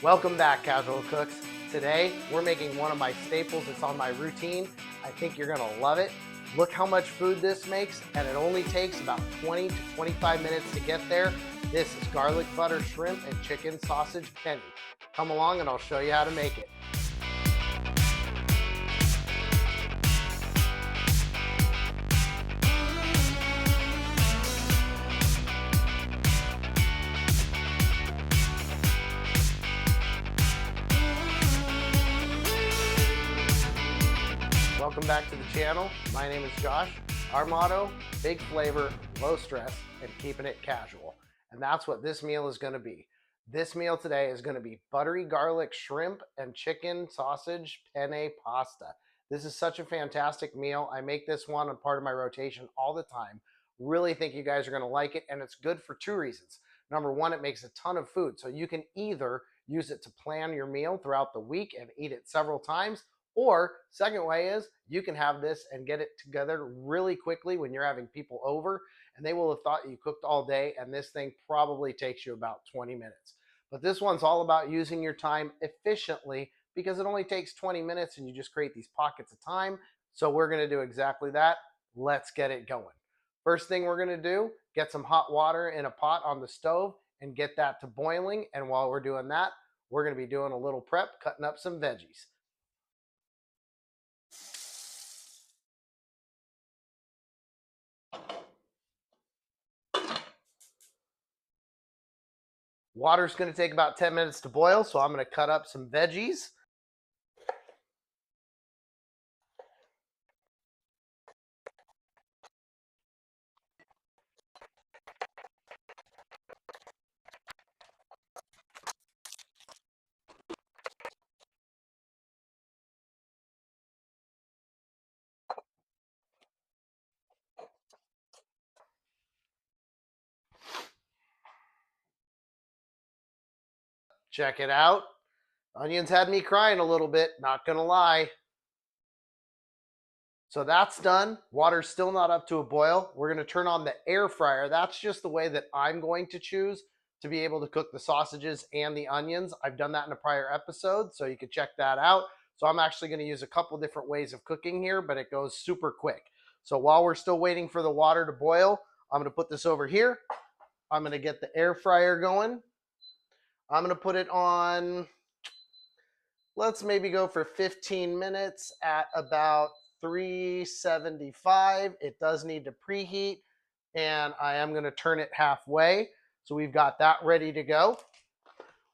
Welcome back, Casual Cooks. Today, we're making one of my staples. It's on my routine. I think you're gonna love it. Look how much food this makes, and it only takes about 20 to 25 minutes to get there. This is garlic butter shrimp and chicken sausage penne. Come along and I'll show you how to make it. Welcome back to the channel. My name is Josh. Our motto, big flavor, low stress, and keeping it casual. And that's what this meal is gonna be. This meal today is gonna be buttery garlic shrimp and chicken sausage penne pasta. This is such a fantastic meal. I make this one a part of my rotation all the time. Really think you guys are gonna like it, and it's good for two reasons. Number one, it makes a ton of food. So you can either use it to plan your meal throughout the week and eat it several times, or second way is you can have this and get it together really quickly when you're having people over, and they will have thought you cooked all day, and this thing probably takes you about 20 minutes. But this one's all about using your time efficiently because it only takes 20 minutes and you just create these pockets of time. So we're gonna do exactly that. Let's get it going. First thing we're gonna do, get some hot water in a pot on the stove and get that to boiling. And while we're doing that, we're gonna be doing a little prep, cutting up some veggies. Water's going to take about 10 minutes to boil, so I'm going to cut up some veggies. Check it out. Onions had me crying a little bit, not going to lie. So that's done. Water's still not up to a boil. We're going to turn on the air fryer. That's just the way that I'm going to choose to be able to cook the sausages and the onions. I've done that in a prior episode, so you can check that out. So I'm actually going to use a couple different ways of cooking here, but it goes super quick. So while we're still waiting for the water to boil, I'm going to put this over here. I'm going to get the air fryer going. I'm going to put it on, let's maybe go for 15 minutes at about 375. It does need to preheat, and I am going to turn it halfway. So we've got that ready to go.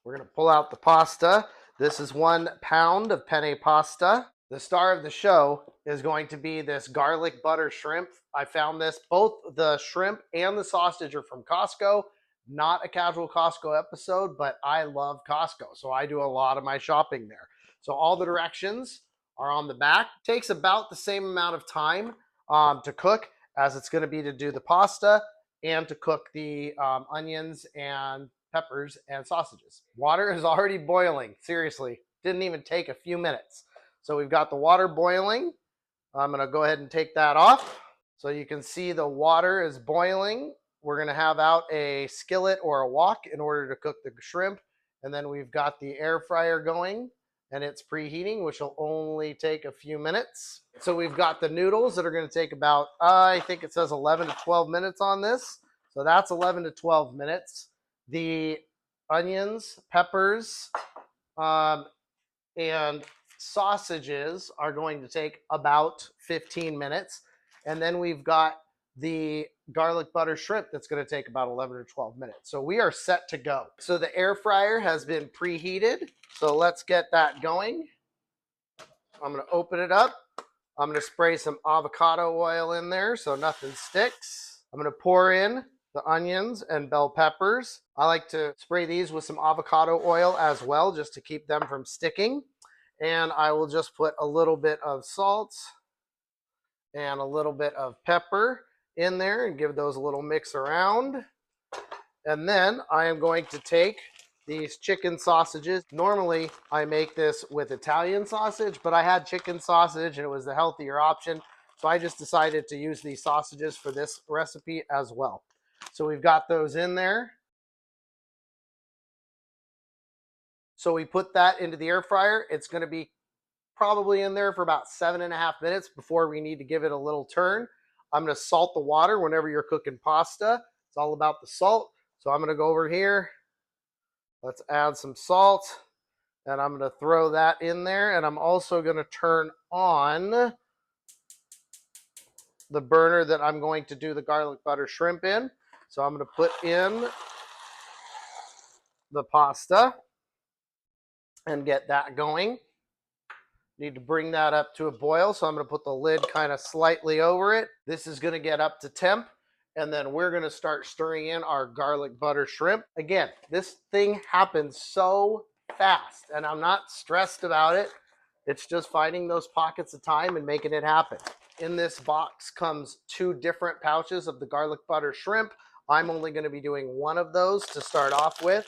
We're going to pull out the pasta. This is 1 pound of penne pasta. The star of the show is going to be this garlic butter shrimp. I found this, both the shrimp and the sausage are from Costco. Not a casual Costco episode, but I love Costco, so I do a lot of my shopping there. So all the directions are on the back. It takes about the same amount of time to cook as it's going to be to do the pasta and to cook the onions and peppers and sausages. Water is already boiling. Seriously, didn't even take a few minutes. So we've got the water boiling. I'm going to go ahead and take that off. So you can see the water is boiling. We're going to have out a skillet or a wok in order to cook the shrimp. And then we've got the air fryer going, and it's preheating, which will only take a few minutes. So we've got the noodles that are going to take about, I think it says 11 to 12 minutes on this. So that's 11 to 12 minutes. The onions, peppers, and sausages are going to take about 15 minutes. And then we've got the garlic butter shrimp that's going to take about 11 or 12 minutes. So we are set to go. So the air fryer has been preheated. So let's get that going. I'm going to open it up. I'm going to spray some avocado oil in there so nothing sticks. I'm going to pour in the onions and bell peppers. I like to spray these with some avocado oil as well, just to keep them from sticking. And I will just put a little bit of salt and a little bit of pepper in there and give those a little mix around. And then I am going to take these chicken sausages. Normally I make this with Italian sausage, but I had chicken sausage and it was the healthier option. So I just decided to use these sausages for this recipe as well. So we've got those in there. So we put that into the air fryer. It's going to be probably in there for about 7.5 minutes before we need to give it a little turn. I'm going to salt the water whenever you're cooking pasta. It's all about the salt. So I'm going to go over here. Let's add some salt. And I'm going to throw that in there. And I'm also going to turn on the burner that I'm going to do the garlic butter shrimp in. So I'm going to put in the pasta and get that going. Need to bring that up to a boil, so I'm going to put the lid kind of slightly over it. This is going to get up to temp, and then we're going to start stirring in our garlic butter shrimp. Again, this thing happens so fast, and I'm not stressed about it. It's just finding those pockets of time and making it happen. In this box comes 2 different pouches of the garlic butter shrimp. I'm only going to be doing one of those to start off with.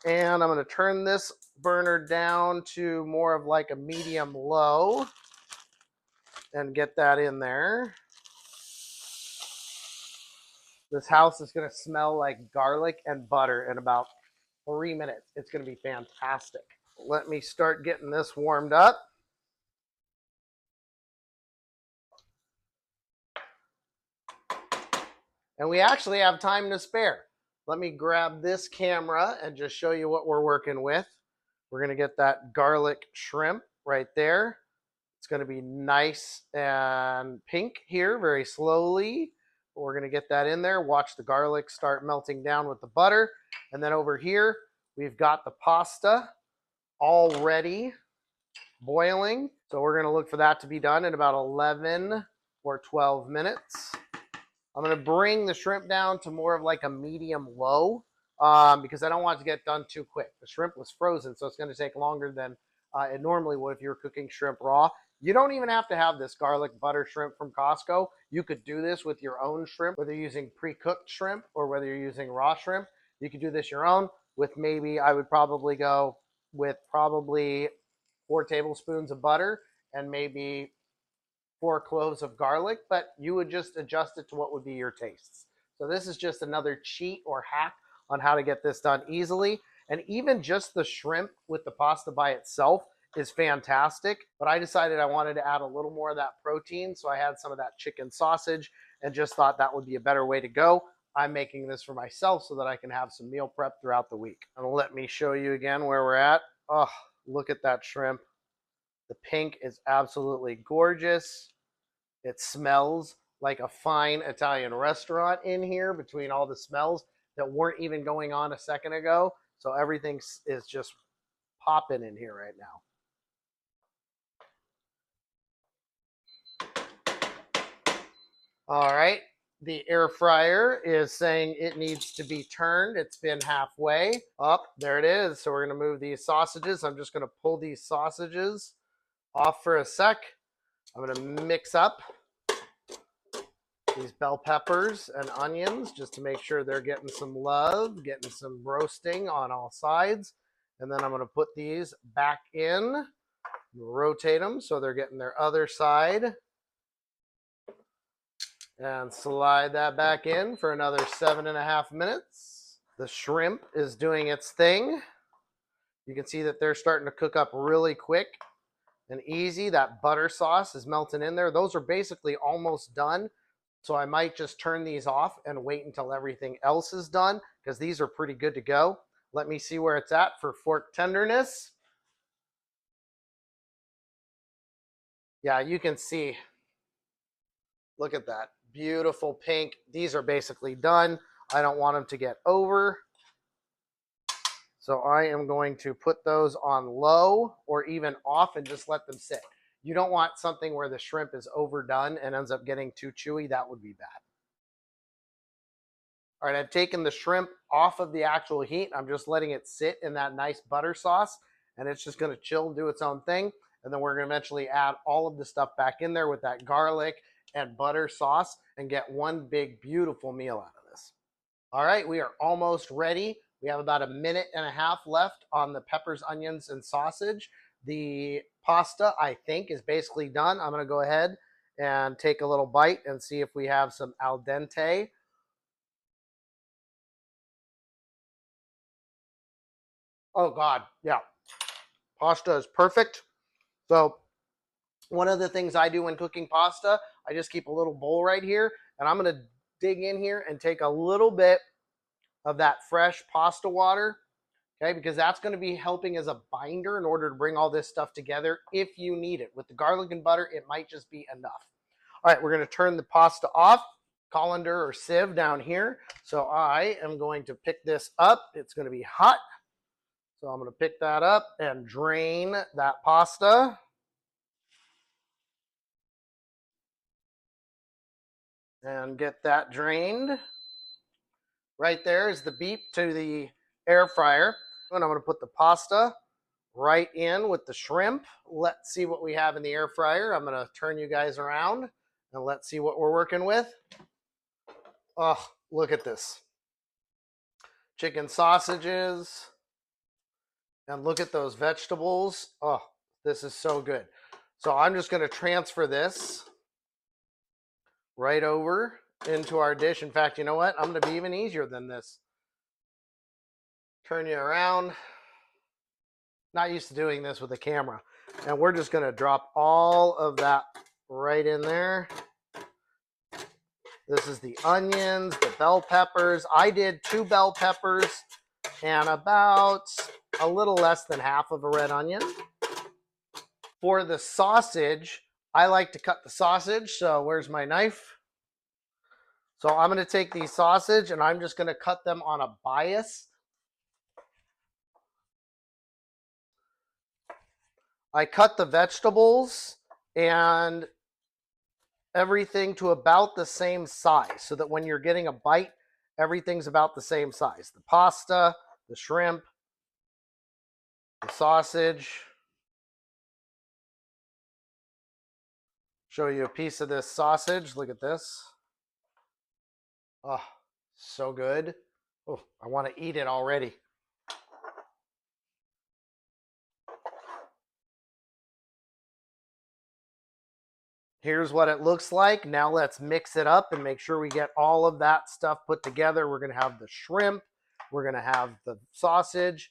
And I'm going to turn this burner down to more of like a medium low and get that in there. This house is going to smell like garlic and butter in about 3 minutes. It's going to be fantastic. Let me start getting this warmed up. And we actually have time to spare. Let me grab this camera and just show you what we're working with. We're going to get that garlic shrimp right there. It's going to be nice and pink here very slowly. We're going to get that in there. Watch the garlic start melting down with the butter. And then over here, we've got the pasta already boiling. So we're going to look for that to be done in about 11 or 12 minutes. I'm going to bring the shrimp down to more of like a medium low because I don't want it to get done too quick. The shrimp was frozen, so it's going to take longer than it normally would if you were cooking shrimp raw. You don't even have to have this garlic butter shrimp from Costco. You could do this with your own shrimp, whether you're using pre-cooked shrimp or whether you're using raw shrimp. You could do this your own with maybe, I would probably go with probably 4 tablespoons of butter and maybe 4 cloves of garlic, but you would just adjust it to what would be your tastes. So this is just another cheat or hack on how to get this done easily. And even just the shrimp with the pasta by itself is fantastic. But I decided I wanted to add a little more of that protein. So I had some of that chicken sausage and just thought that would be a better way to go. I'm making this for myself so that I can have some meal prep throughout the week. And let me show you again where we're at. Oh, look at that shrimp. The pink is absolutely gorgeous. It smells like a fine Italian restaurant in here between all the smells that weren't even going on a second ago. So everything is just popping in here right now. All right. The air fryer is saying it needs to be turned. It's been halfway up. There it is. So we're going to move these sausages. I'm just going to pull these sausages off for a sec. I'm going to mix up these bell peppers and onions just to make sure they're getting some love, getting some roasting on all sides. And then I'm going to put these back in, rotate them so they're getting their other side. And slide that back in for another 7.5 minutes. The shrimp is doing its thing. You can see that they're starting to cook up really quick and easy. That butter sauce is melting in there. Those are basically almost done. So I might just turn these off and wait until everything else is done because these are pretty good to go. Let me see where it's at for fork tenderness. Yeah, you can see. Look at that. Beautiful pink. These are basically done. I don't want them to get over. So I am going to put those on low or even off and just let them sit. You don't want something where the shrimp is overdone and ends up getting too chewy. That would be bad. All right, I've taken the shrimp off of the actual heat. I'm just letting it sit in that nice butter sauce, and it's just going to chill and do its own thing. And then we're going to eventually add all of the stuff back in there with that garlic and butter sauce and get one big, beautiful meal out of this. All right, we are almost ready. We have about 1.5 minutes left on the peppers, onions, and sausage. The pasta, I think, is basically done. I'm going to go ahead and take a little bite and see if we have some al dente. Oh, God, yeah. Pasta is perfect. So one of the things I do when cooking pasta, I just keep a little bowl right here, and I'm going to dig in here and take a little bit of that fresh pasta water, okay, because that's going to be helping as a binder in order to bring all this stuff together if you need it. With the garlic and butter, it might just be enough. All right, we're going to turn the pasta off, colander or sieve down here. So I am going to pick this up. It's going to be hot. So I'm going to pick that up and drain that pasta. And get that drained. Right there is the beep to the air fryer. And I'm going to put the pasta right in with the shrimp. Let's see what we have in the air fryer. I'm going to turn you guys around and let's see what we're working with. Oh, look at this. Chicken sausages. And look at those vegetables. Oh, this is so good. So I'm just going to transfer this right over into our dish. In fact, you know what? I'm going to be even easier than this. Turn you around. Not used to doing this with a camera. And we're just going to drop all of that right in there. This is the onions, the bell peppers. I did 2 bell peppers and about a little less than half of a red onion. For the sausage, I like to cut the sausage. So where's my knife? So I'm going to take these sausage and I'm just going to cut them on a bias. I cut the vegetables and everything to about the same size so that when you're getting a bite, everything's about the same size. The pasta, the shrimp, the sausage. Show you a piece of this sausage. Look at this. Oh, so good. Oh, I want to eat it already. Here's what it looks like. Now let's mix it up and make sure we get all of that stuff put together. We're going to have the shrimp. We're going to have the sausage.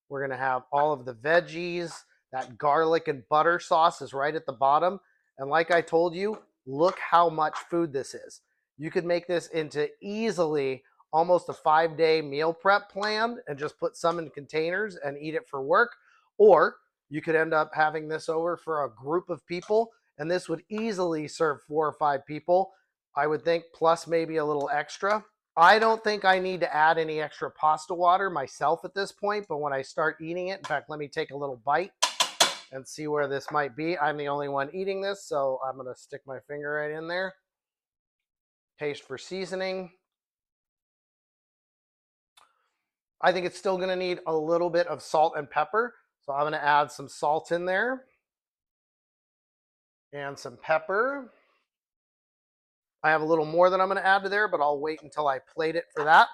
We're going to have all of the veggies. That garlic and butter sauce is right at the bottom. And like I told you, look how much food this is. You could make this into easily almost a 5-day meal prep plan and just put some in containers and eat it for work. Or you could end up having this over for a group of people, and this would easily serve 4 or 5 people, I would think, plus maybe a little extra. I don't think I need to add any extra pasta water myself at this point, but when I start eating it, in fact, let me take a little bite and see where this might be. I'm the only one eating this, so I'm going to stick my finger right in there. Taste for seasoning. I think it's still going to need a little bit of salt and pepper, so I'm going to add some salt in there and some pepper. I have a little more than I'm going to add to there, but I'll wait until I plate it for that.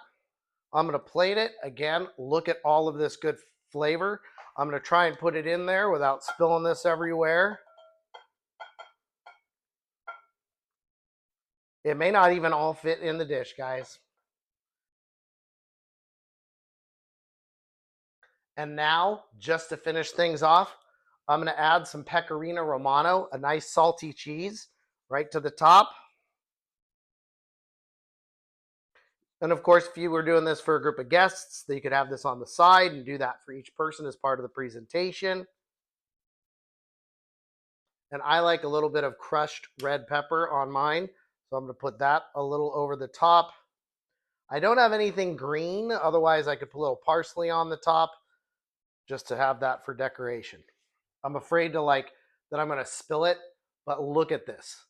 I'm going to plate it. Again, look at all of this good flavor. I'm going to try and put it in there without spilling this everywhere. It may not even all fit in the dish, guys. And now, just to finish things off, I'm going to add some Pecorino Romano, a nice salty cheese, right to the top. And of course, if you were doing this for a group of guests, you could have this on the side and do that for each person as part of the presentation. And I like a little bit of crushed red pepper on mine, so I'm going to put that a little over the top. I don't have anything green, otherwise I could put a little parsley on the top just to have that for decoration. I'm afraid to that I'm going to spill it, but look at this.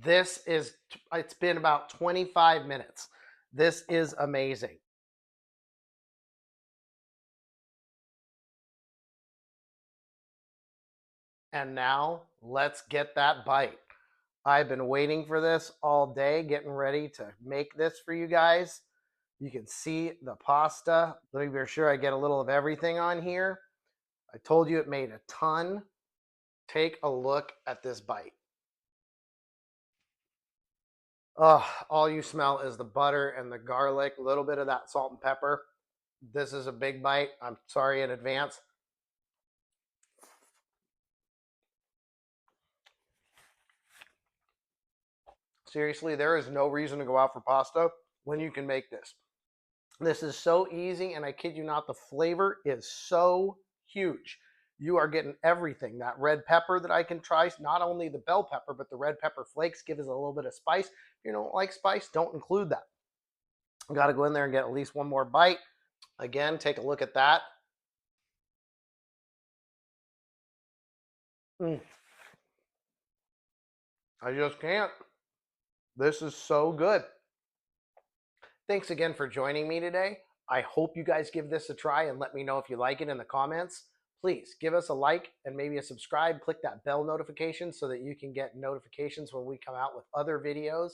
It's been about 25 minutes. This is amazing. And now let's get that bite. I've been waiting for this all day, getting ready to make this for you guys. You can see the pasta. Let me be sure I get a little of everything on here. I told you it made a ton. Take a look at this bite. Oh, all you smell is the butter and the garlic, a little bit of that salt and pepper. This is a big bite. I'm sorry in advance. Seriously, there is no reason to go out for pasta when you can make this. This is so easy, and I kid you not, the flavor is so huge. You are getting everything. That red pepper that I can try, not only the bell pepper, but the red pepper flakes give us a little bit of spice. If you don't like spice, don't include that. Got to go in there and get at least one more bite. Again, take a look at that. I just can't. This is so good. Thanks again for joining me today. I hope you guys give this a try and let me know if you like it in the comments. Please give us a like and maybe a subscribe. Click that bell notification so that you can get notifications when we come out with other videos.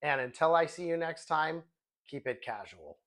And until I see you next time, keep it casual.